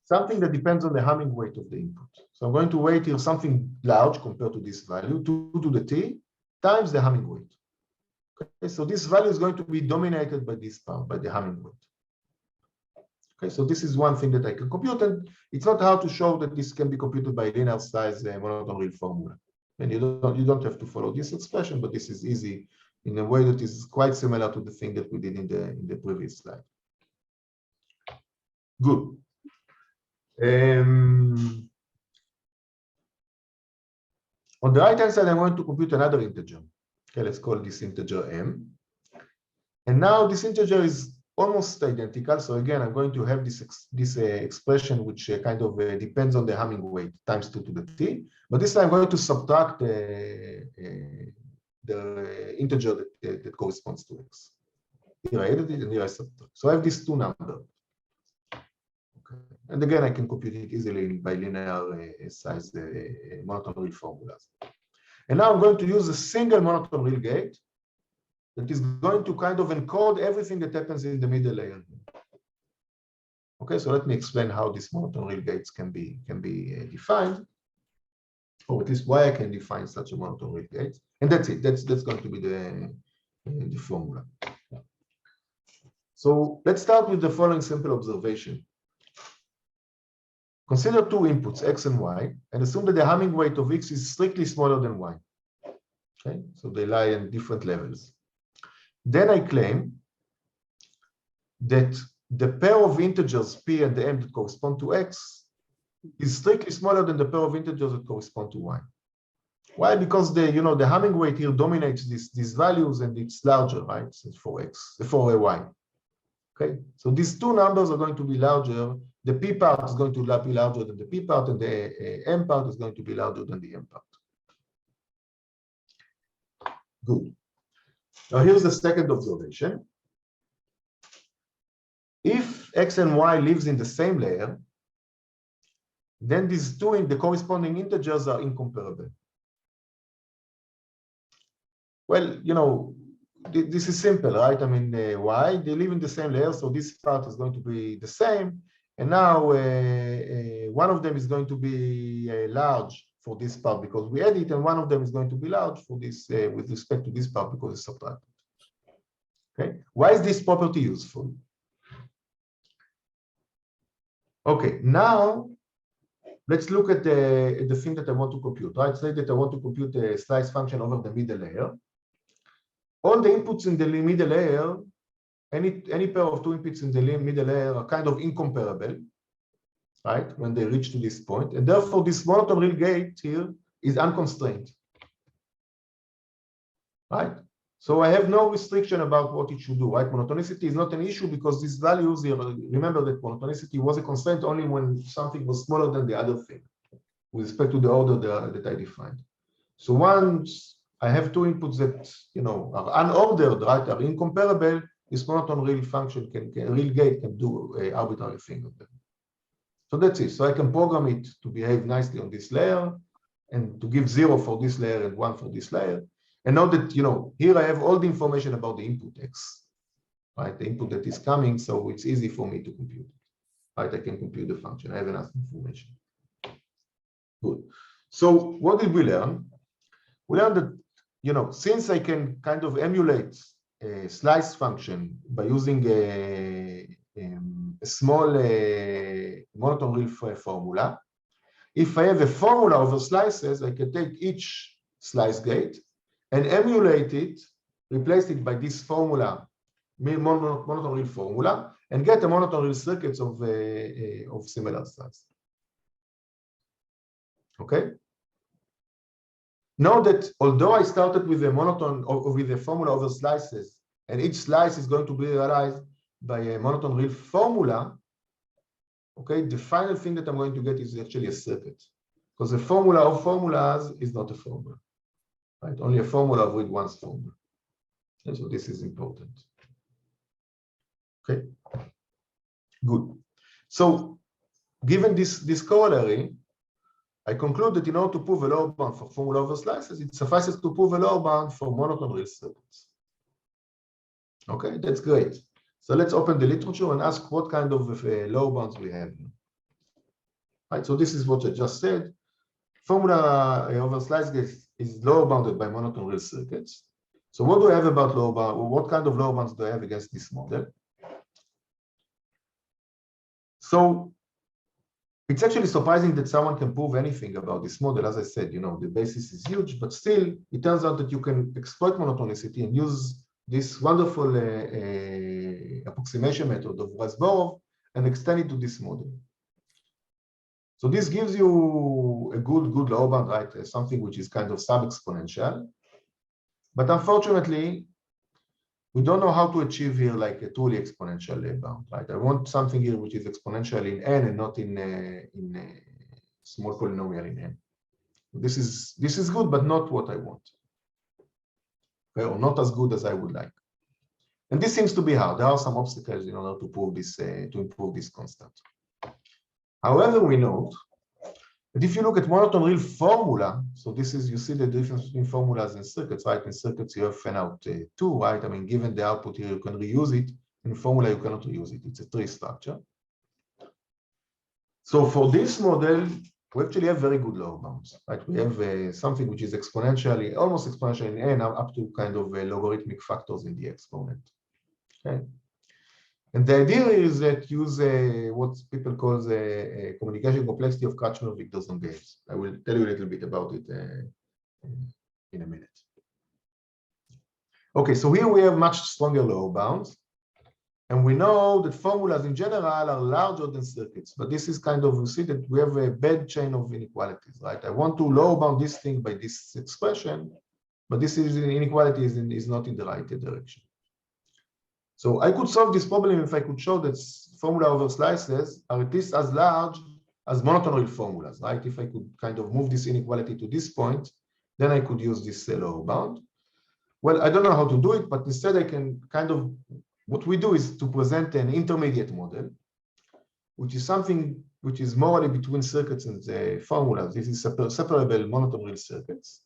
something that depends on the Hamming weight of the input. So I'm going to weight here something large compared to this value, 2 to the t times the Hamming weight. Okay, so this value is going to be dominated by this part, by the Hamming weight. Okay, so this is one thing that I can compute, and it's not hard to show that this can be computed by linear size monotone real formula. And you don't have to follow this expression, but this is easy in a way that is quite similar to the thing that we did in the previous slide. Good. On the right hand side, I want to compute another integer. Okay, let's call this integer m. And now this integer is almost identical. So again, I'm going to have this expression which kind of depends on the Hamming weight times 2 to the t. But this time I'm going to subtract the integer that corresponds to x. Here I added it and here I subtract. So I have these two numbers. Okay. And again, I can compute it easily by linear size monotone real formulas. And now I'm going to use a single monotone real gate that is going to kind of encode everything that happens in the middle layer. Okay, so let me explain how these monotone real gates can be defined, or at least why I can define such a monotone real gate. And that's it. That's going to be the formula. So let's start with the following simple observation. Consider two inputs, x and y, and assume that the Hamming weight of x is strictly smaller than y. Okay, so they lie in different levels. Then I claim that the pair of integers p and the m that correspond to x is strictly smaller than the pair of integers that correspond to y. Why? Because the Hamming weight here dominates these values and it's larger, right? So for y. Okay, so these two numbers are going to be larger. The p part is going to be larger than the p part, and the m part is going to be larger than the m part. Good. Now here's the second observation. If x and y lives in the same layer, then these two in the corresponding integers are incomparable. Well, this is simple, right? I mean, y, they live in the same layer, so this part is going to be the same. And now one of them is going to be large for this part because we add it, and one of them is going to be large for this with respect to this part because it's subtracted. Okay, why is this property useful? Okay, now let's look at the thing that I want to compute, right? Say that I want to compute a slice function over the middle layer. All the inputs in the middle layer, any pair of two inputs in the middle layer are kind of incomparable, right? When they reach to this point, and therefore this monotone real gate here is unconstrained, right? So I have no restriction about what it should do, right? Monotonicity is not an issue because these values here, remember that monotonicity was a constraint only when something was smaller than the other thing with respect to the order that I defined. So once I have two inputs that, you know, are unordered, right, are incomparable, this monotone real function real gate can do an arbitrary thing of them. So that's it. So I can program it to behave nicely on this layer and to give 0 for this layer and 1 for this layer. And now that, you know, here I have all the information about the input x, right? The input that is coming, so it's easy for me to compute it, right? I can compute the function. I have enough information. Good. So what did we learn? We learned that, you know, since I can kind of emulate a slice function by using a small monotone real formula, if I have a formula over slices, I can take each slice gate and emulate it, replace it by this formula, monotone real formula, and get a monotone real circuits of similar size. Okay. Know that although I started with a monotone or with a formula over slices, and each slice is going to be realized by a monotone real formula, okay, the final thing that I'm going to get is actually a circuit, because a formula of formulas is not a formula, right? Only a formula with one's formula. And so this is important. Okay, good. So given this corollary, I conclude that in order to prove a lower bound for formula over slices, it suffices to prove a lower bound for monotone real circuits. Okay, that's great. So let's open the literature and ask what kind of lower bounds we have. Right, so this is what I just said. Formula over slice is lower bounded by monotone real circuits. So what do I have about lower bound? What kind of lower bounds do I have against this model? So it's actually surprising that someone can prove anything about this model. As I said, you know, the basis is huge, but still, it turns out that you can exploit monotonicity and use this wonderful approximation method of Weisborov and extend it to this model. So this gives you a good lower bound, right? Something which is kind of sub-exponential. But unfortunately, we don't know how to achieve here like a truly exponential bound, right? I want something here which is exponential in n and not in a small polynomial in n. This is good, but not what I want. Okay, or not as good as I would like. And this seems to be hard. There are some obstacles in order to prove this, to improve this constant. However, we note that if you look at monotone real formula, so this is, you see the difference between formulas and circuits, right? In circuits, you have fan out 2, right? I mean, given the output here, you can reuse it. In formula, you cannot reuse it. It's a tree structure. So for this model, we actually have very good lower bounds, right? We have something which is exponentially, almost exponential in n, up to kind of logarithmic factors in the exponent. Okay. And the idea is that use what people call the communication complexity of Kratchmer, Victors, and Games. I will tell you a little bit about it in a minute. Okay, so here we have much stronger lower bounds. And we know that formulas in general are larger than circuits, but this is kind of, we see that we have a bad chain of inequalities, right? I want to lower bound this thing by this expression, but this is inequality is not in the right direction. So I could solve this problem if I could show that formula over slices are at least as large as monotone real formulas, right? If I could kind of move this inequality to this point, then I could use this lower bound. Well, I don't know how to do it, but instead I can kind of, what we do is to present an intermediate model, which is something which is morally between circuits and the formulas. This is separable monotone real circuits,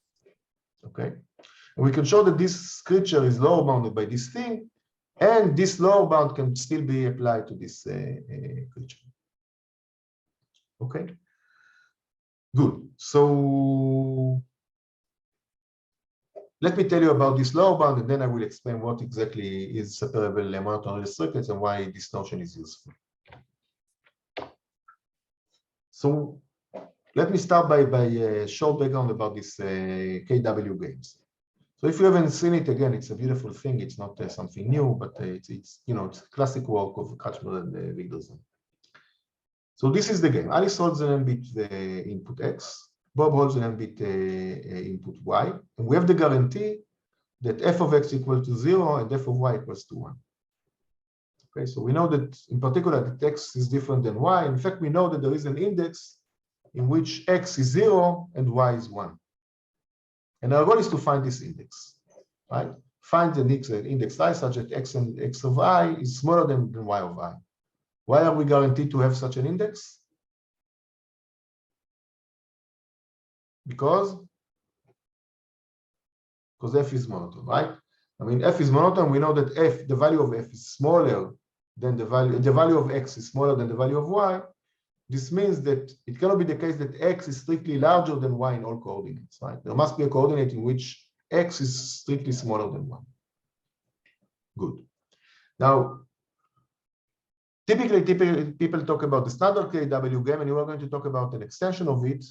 okay? And we can show that this creature is lower bounded by this thing, and this lower bound can still be applied to this creature. Okay, good. So let me tell you about this lower bound, and then I will explain what exactly is separable monotone circuits and why this notion is useful. So let me start by a short background about this KW games. So if you haven't seen it, again, it's a beautiful thing. It's not something new, but it's classic work of Kachmer and Wigderson. So this is the game. Alice holds an n bit input x. Bob holds an n bit input y. And we have the guarantee that f of x equal to 0 and f of y equals to 1. Okay, so we know that in particular that x is different than y. In fact, we know that there is an index in which x is 0 and y is 1. And our goal is to find this index, right? Find the index I such that x and x of I is smaller than y of I. Why are we guaranteed to have such an index? Because f is monotone, right? I mean, f is monotone. We know that f, the value of f is smaller than the value of x is smaller than the value of y. This means that it cannot be the case that x is strictly larger than y in all coordinates, right? There must be a coordinate in which x is strictly smaller than 1. Good. Now, typically people talk about the standard KW game, and we are going to talk about an extension of it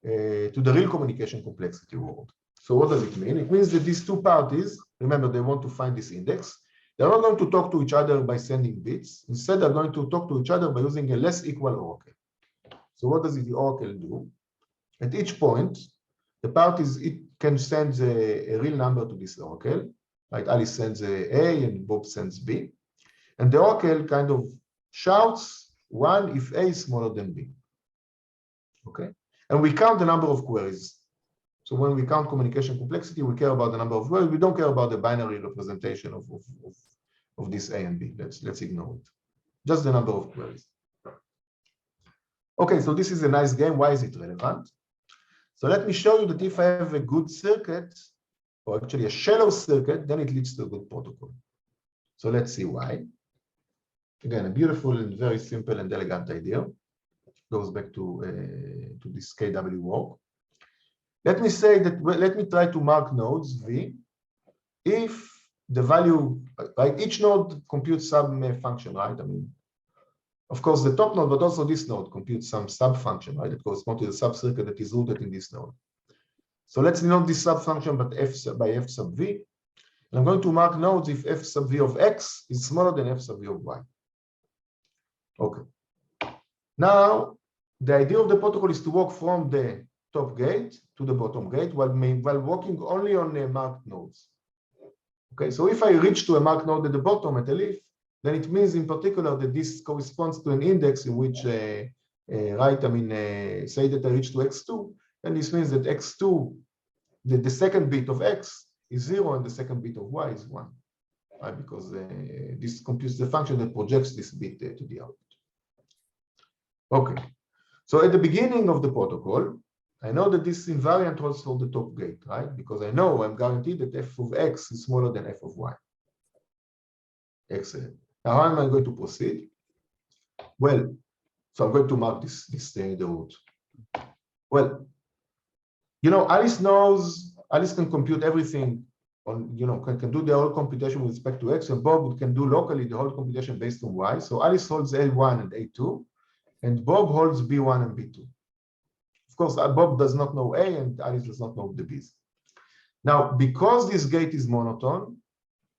to the real communication complexity world. So what does it mean? It means that these two parties, remember, they want to find this index. They're not going to talk to each other by sending bits. Instead, they're going to talk to each other by using a less equal oracle. So what does the oracle do? At each point, the parties, it can send a real number to this oracle. Right? Alice sends A and Bob sends B. And the oracle kind of shouts 1 if A is smaller than B. Okay? And we count the number of queries. So when we count communication complexity, we care about the number of queries. We don't care about the binary representation of this A and B. Let's ignore it. Just the number of queries. Okay, so this is a nice game. Why is it relevant? So let me show you that if I have a good circuit, or actually a shallow circuit, then it leads to a good protocol. So let's see why. Again, a beautiful and very simple and elegant idea. Goes back to this KW work. Let me say that, let me try to mark nodes V. If the value, right, each node computes some function, right? I mean, of course, the top node, but also this node computes some sub-function, right? That corresponds to the sub-circuit that is rooted in this node. So let's denote this sub-function by f sub v. And I'm going to mark nodes if f sub v of x is smaller than f sub v of y. Okay. Now, the idea of the protocol is to walk from the top gate to the bottom gate while walking only on marked nodes. Okay, so if I reach to a marked node at the bottom at a leaf, then it means in particular that this corresponds to an index in which, right, I mean, say that I reach to x2, and this means that x2, the second bit of x is 0 and the second bit of y is 1, right? Because this computes the function that projects this bit to the output. Okay, so at the beginning of the protocol, I know that this invariant holds for the top gate, right? Because I know I'm guaranteed that f of x is smaller than f of y. Excellent. Now, how am I going to proceed? Well, so I'm going to mark the root. Well, you know, Alice knows, Alice can compute everything on, you know, can do the whole computation with respect to x, and Bob can do locally the whole computation based on y. So Alice holds A1 and A2, and Bob holds B1 and B2. Of course, Bob does not know A, and Alice does not know the B's. Now, because this gate is monotone,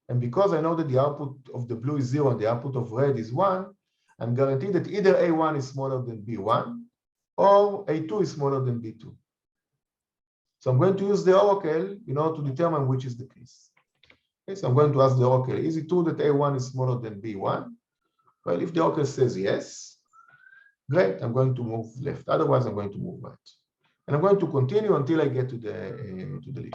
and because I know that the output of the blue is 0 and the output of red is 1, I'm guaranteed that either A1 is smaller than B1 or A2 is smaller than B2. So I'm going to use the oracle in order to determine which is the case. Okay, so I'm going to ask the oracle, is it true that A1 is smaller than B1? Well, if the oracle says yes, great, I'm going to move left. Otherwise, I'm going to move right. And I'm going to continue until I get to the leaf.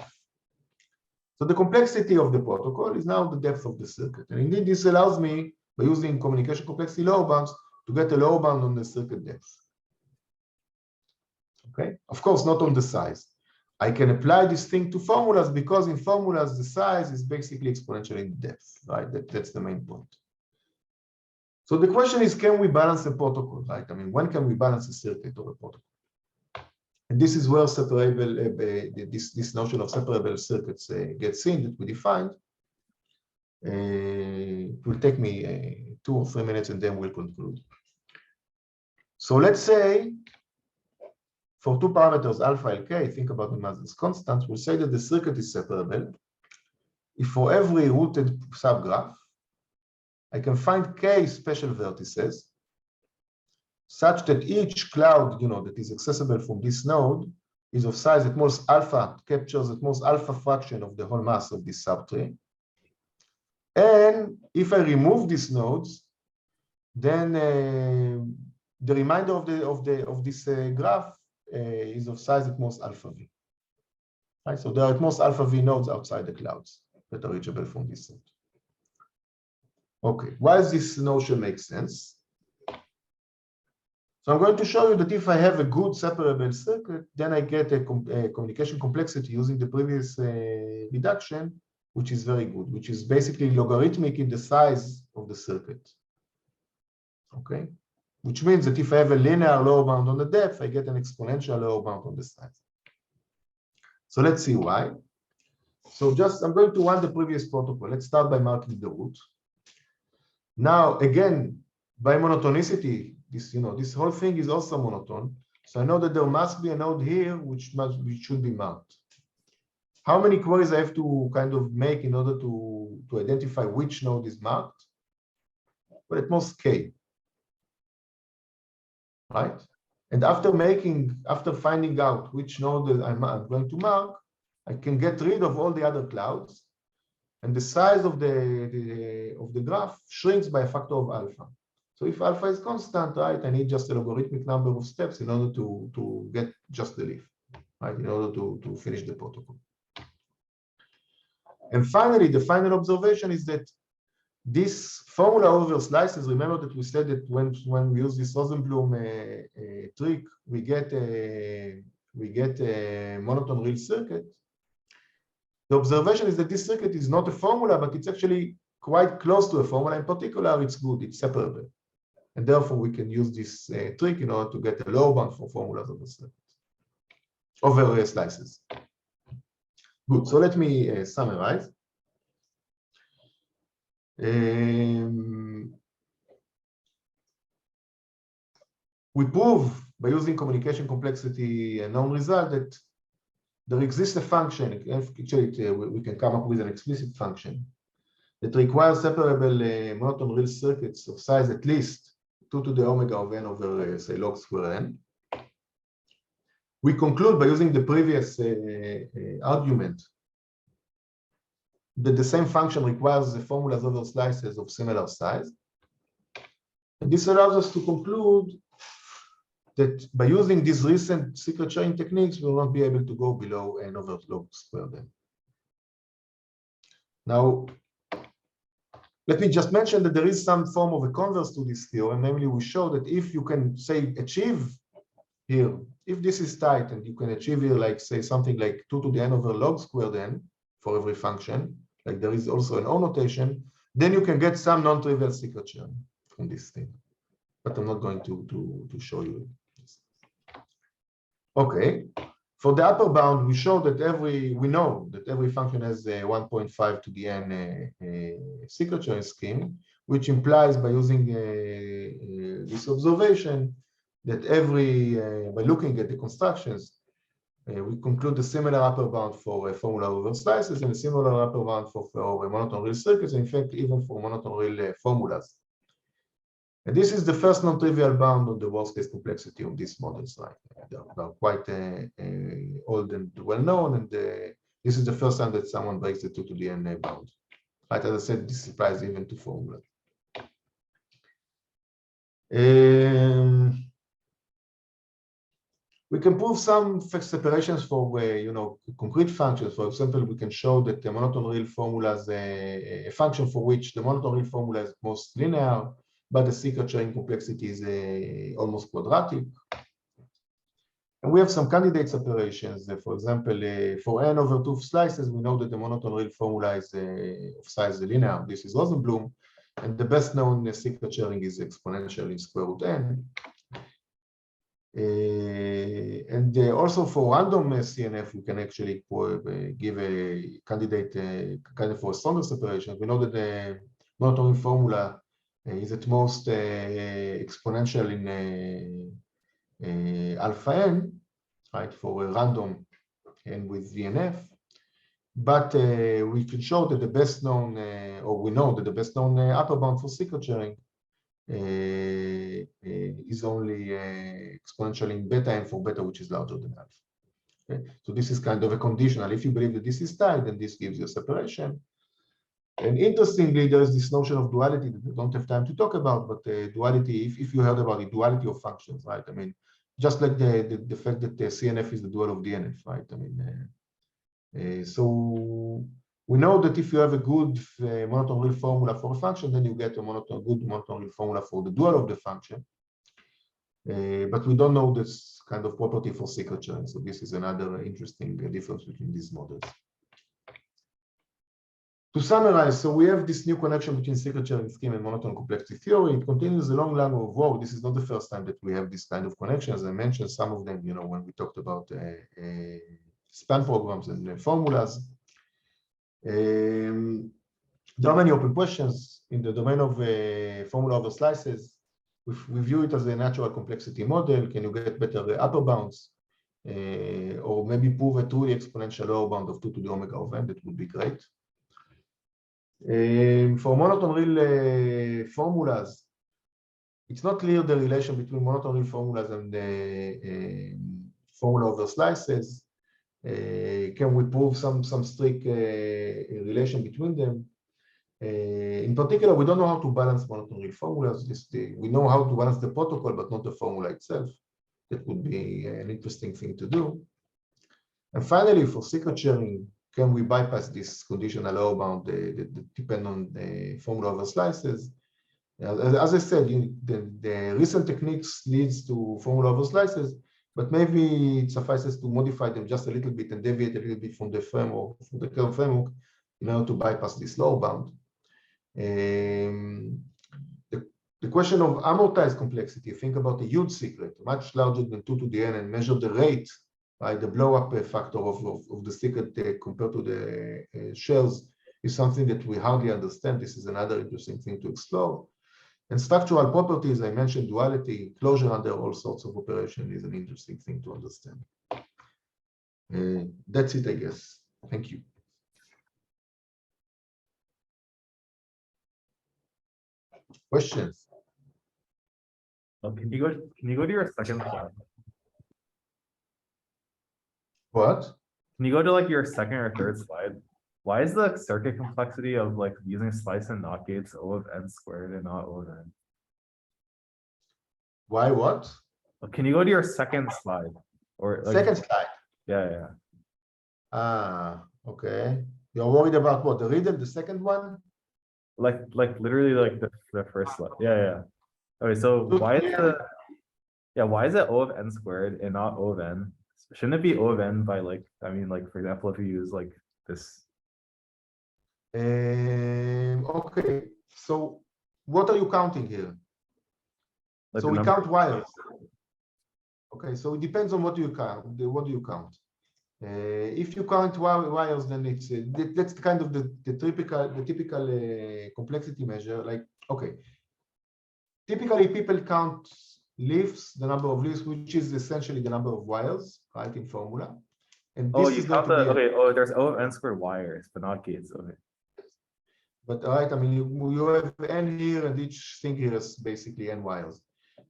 So the complexity of the protocol is now the depth of the circuit. And indeed, this allows me, by using communication complexity lower bounds, to get a lower bound on the circuit depth. Okay, of course, not on the size. I can apply this thing to formulas because in formulas, the size is basically exponential in depth, right? That's the main point. So the question is, can we balance a protocol, right? I mean, when can we balance a circuit or a protocol? And this is where separable, this notion of separable circuits gets in that we defined. It will take me 2 or 3 minutes and then we'll conclude. So let's say for 2 parameters, alpha and k, think about them as constants, we'll say that the circuit is separable if for every rooted subgraph, I can find k special vertices such that each cloud, that is accessible from this node is of size at most alpha, captures at most alpha fraction of the whole mass of this subtree. And if I remove these nodes, then the remainder of this graph is of size at most alpha v. Right? So there are at most alpha v nodes outside the clouds that are reachable from this node. Okay, why does this notion make sense? So I'm going to show you that if I have a good separable circuit, then I get a communication complexity using the previous reduction, which is very good, which is basically logarithmic in the size of the circuit. Okay, which means that if I have a linear lower bound on the depth, I get an exponential lower bound on the size. So let's see why. So I'm going to run the previous protocol. Let's start by marking the root. Now, again, by monotonicity, this whole thing is also monotone. So I know that there must be a node here which should be marked. How many queries I have to kind of make in order to identify which node is marked? Well, at most k, right? And after finding out which node I'm going to mark, I can get rid of all the other clouds, and the size of the graph shrinks by a factor of alpha. So if alpha is constant, right, I need just a logarithmic number of steps in order to get just the leaf, right, in order to finish the protocol. And finally, the final observation is that this formula over slices, remember that we said that when we use this Rosenblum trick, we get a monotone real circuit. The observation is that this circuit is not a formula, but it's actually quite close to a formula. In particular, it's good, it's separable. And therefore, we can use this trick in order to get a lower bound for formulas over circuits, over slices. Good, so let me summarize. We prove by using communication complexity a known result that there exists a function, actually we can come up with an explicit function that requires separable monotone real circuits of size at least 2 to the omega of n over, say, log square n. We conclude by using the previous argument that the same function requires the formulas over slices of similar size. And this allows us to conclude that by using these recent secret sharing techniques, we will not be able to go below n over log squared n. Now, let me just mention that there is some form of a converse to this theorem. Namely, we show that if you can, say, achieve here, if this is tight and you can achieve here, like, say, something like 2 to the n over log squared n for every function, like there is also an O notation, then you can get some non-trivial secret sharing from this thing. But I'm not going to show you this. Okay. For the upper bound, we show that we know that every function has a 1.5 to the n secret sharing scheme, which implies by using this observation that by looking at the constructions, we conclude a similar upper bound for a formula over slices and a similar upper bound for monotone real circuits, and in fact, even for monotone real formulas. And this is the first non-trivial bound on the worst case complexity of these models, right? They are quite old and well-known, and this is the first time that someone breaks the 2 to the n bound. Right, as I said, this applies even to formulas. We can prove some separations for concrete functions. For example, we can show that the monotone real formula is a function for which the monotone real formula is most linear, but the secret sharing complexity is almost quadratic. And we have some candidate separations. For example, for n over 2 slices, we know that the monotone real formula is of size linear. This is Rosenblum. And the best known secret sharing is exponential in square root n. And also for random CNF, we can actually give a candidate kind of for a stronger separation. We know that the monotone formula is at most exponential in alpha n, right, for a random and with VNF. But we can show that the best known, or we know that the best known upper bound for secret sharing is only exponential in beta n for beta, which is larger than alpha. Okay? So this is kind of a conditional. If you believe that this is tight, then this gives you a separation. And interestingly, there is this notion of duality that we don't have time to talk about, but duality, if you heard about it, duality of functions, right? I mean, just like the fact that the CNF is the dual of DNF, right? I mean, so we know that if you have a good monotone real formula for a function, then you get a good monotone real formula for the dual of the function. But we don't know this kind of property for secret sharing. So this is another interesting difference between these models. To summarize, so we have this new connection between secret sharing scheme and monotone complexity theory. It continues a long line of work. This is not the first time that we have this kind of connection. As I mentioned, some of them, when we talked about span programs and formulas. There are many open questions in the domain of formula over slices. We view it as a natural complexity model. Can you get better upper bounds? Or maybe prove a truly exponential lower bound of 2 to the omega of n? That would be great. For monotone real formulas, it's not clear the relation between monotone real formulas and the formula over slices. Can we prove some strict relation between them? In particular, we don't know how to balance monotone real formulas. We know how to balance the protocol, but not the formula itself. That would be an interesting thing to do. And finally, for secret sharing, can we bypass this conditional lower bound that depend on the formula over slices? As I said, the recent techniques leads to formula over slices, but maybe it suffices to modify them just a little bit and deviate a little bit from the framework, from the current framework, in order to bypass this lower bound. The question of amortized complexity, think about a huge secret, much larger than 2 to the n, and measure the rate, right, the blow-up factor of the secret compared to the shells, is something that we hardly understand. This is another interesting thing to explore. And structural properties, I mentioned duality, closure under all sorts of operation is an interesting thing to understand. That's it, I guess. Thank you. Questions? Oh, can you go to your second slide? What? Can you go to like your second or third slide? Why is the circuit complexity of like using slice and NOT gates O of n squared and not O of n? Why what? Can you go to your second slide? Or like, second slide. Yeah. Ah, okay. You're worried about what? The riddle, the second one? Like literally like the first slide. Yeah. Okay, so why is it O of n squared and not O of n? Shouldn't it be O of n by like, I mean, like for example, if you use like this. Okay, so what are you counting here? Like so we count wires. Okay, so it depends on what you count. What do you count? If you count wires, then it's that's kind of the typical complexity measure. Like, okay, typically people count leaves, the number of leaves, which is essentially the number of wires, right, in formula. And this is count there's O of n squared wires, but not gates. Okay. But right, I mean, you have n here, and each thing here is basically n wires.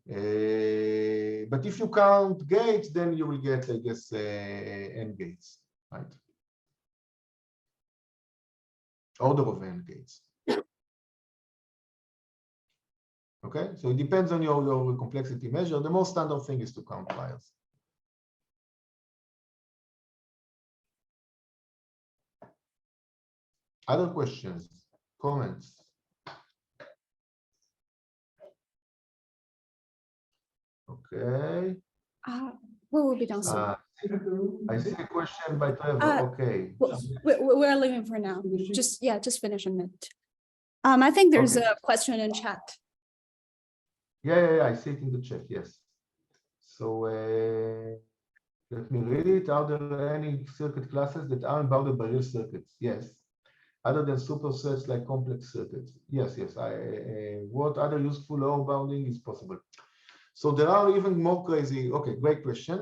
But if you count gates, then you will get, I guess, n gates, right? Order of n gates. Okay, so it depends on your complexity measure. The most standard thing is to count wires. Other questions, comments? Okay. We will be done soon. I see a question by Trevor. Okay. We're leaving for now. Just finish a minute. I think there's Okay. a question in chat. Yeah, I see it in the chat, yes. So let me read it. Are there any circuit classes that aren't bounded by real circuits? Yes. Other than supersets like complex circuits? Yes. What other useful lower bounding is possible? So there are even more crazy, okay, great question.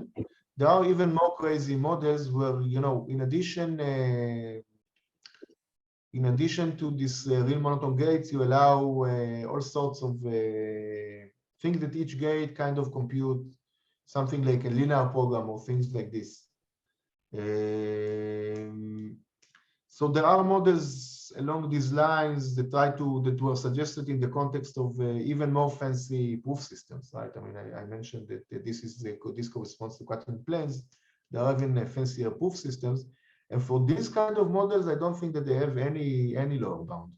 There are even more crazy models where, you know, in addition to this real monotone gates, you allow all sorts of things that each gate kind of compute something like a linear program or things like this. So there are models along these lines that that were suggested in the context of even more fancy proof systems, right? I mean, I mentioned that this corresponds to Catalan planes. There are even fancier proof systems. And for this kind of models, I don't think that they have any lower bound.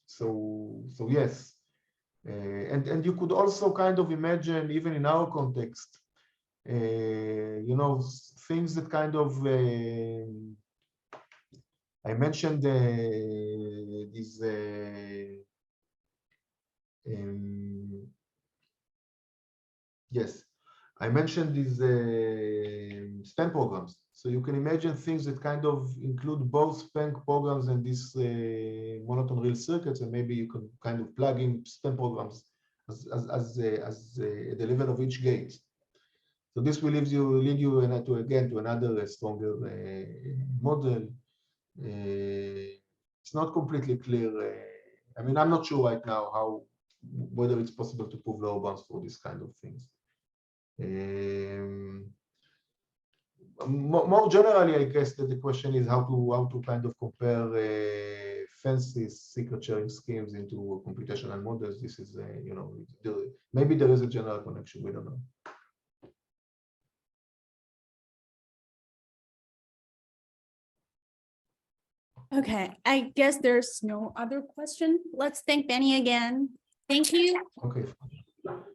So yes. And you could also kind of imagine, even in our context, you know, things that kind of I mentioned these yes, I mentioned these span programs. So you can imagine things that kind of include both span programs and these monotone real circuits, and maybe you can kind of plug in span programs at the level of each gate. So this will lead you again to another stronger model. It's not completely clear. I mean, I'm not sure right now whether it's possible to prove lower bounds for this kind of things. More generally, I guess that the question is how to kind of compare fancy secret sharing schemes into computational models. This is, you know, maybe there is a general connection. We don't know. Okay, I guess there's no other question. Let's thank Benny again. Thank you. Okay.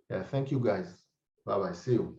Yeah, thank you guys. Bye-bye. See you.